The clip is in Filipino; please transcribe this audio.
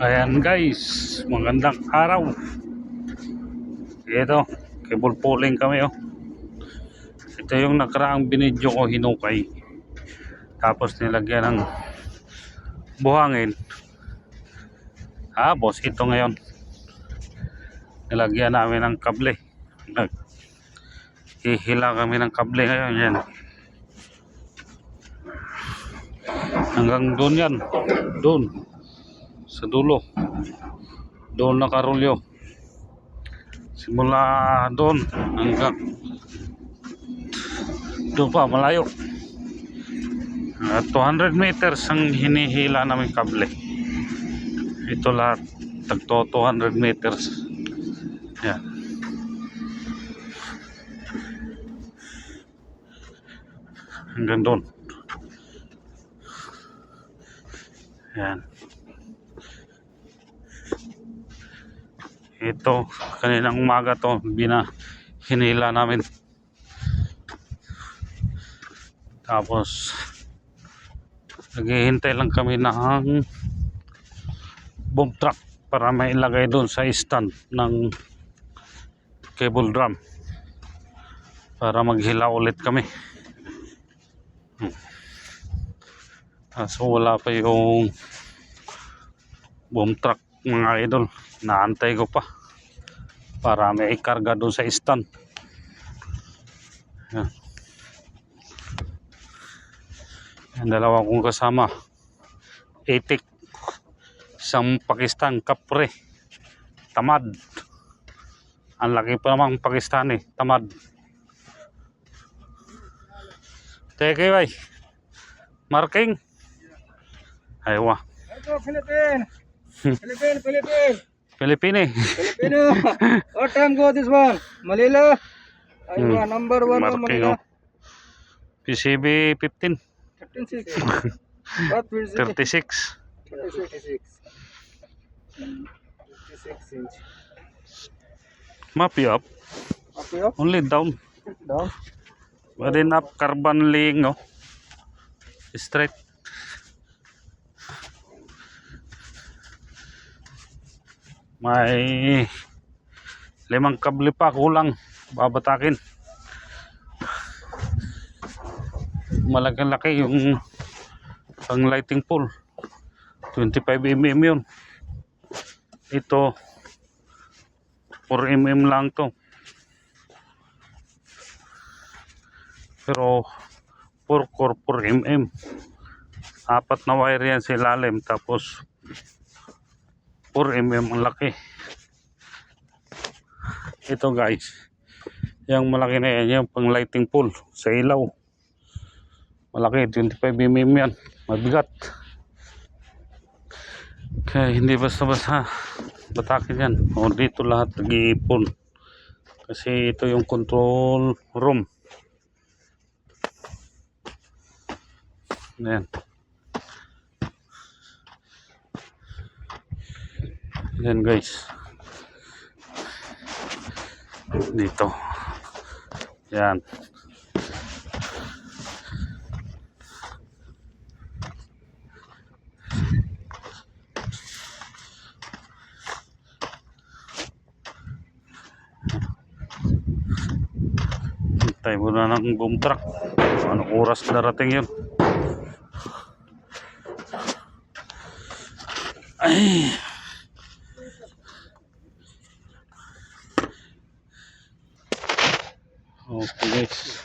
Ayan guys, magandang araw. Ito, cable pulling kami oh. Ito yung nakaraang binidyo ko, hinukay. Tapos nilagyan ng buhangin. Tapos ito ngayon, nilagyan namin ng kable. Hihila kami ng kable ngayon yan. Hanggang doon yan, doon sa dulo, doon nakarulyo. Simula doon hanggang doon pa malayo. 200 meters ang hinihila namin kable. Ito lahat tagto 200 meters. Yan. Hanggang doon. Yan. Ito kaninang umaga to hinila namin. Tapos naghihintay lang kami ng boom truck para mailagay doon sa stand ng cable drum para maghila ulit kami. So wala pa yung boom truck mga idol, naantay ko pa para may ikarga doon sa stand. Yan. Yung dalawa kong kasama, itik, isang Pakistan, kapre, tamad. Ang laki pa namang Pakistani, tamad. Teke bay, marking. Aywa. Ito, Philippine. Philippine. Filipino. What time go this one? Manila. Aywa, number 1 Marking Manila. PCB 15. 36. What is it? 36. 36. 56 inch. Map you up. Okay, up, Only down. down. But then up carbon laying no. Straight. May 5 kable pa kulang babatakin. Malaki-laki yung pang lighting pole. 25 mm yun. Ito 4 mm lang to. Pero 4 core 4 mm. Apat na wire yan sa ilalim tapos 4 mm ang laki. Ito guys, yung malaki na yan, yung pang lighting pole sa ilaw. Malaki, 25 mm yan. Mabigat. Kaya hindi basta-basta batakin yan. O dito lahat nag-iipon. Kasi ito yung control room. Ayan. Ayan guys. Dito. Ayan. Hintay mo na ng boom truck. Anong oras darating yun? Ay. Okay guys.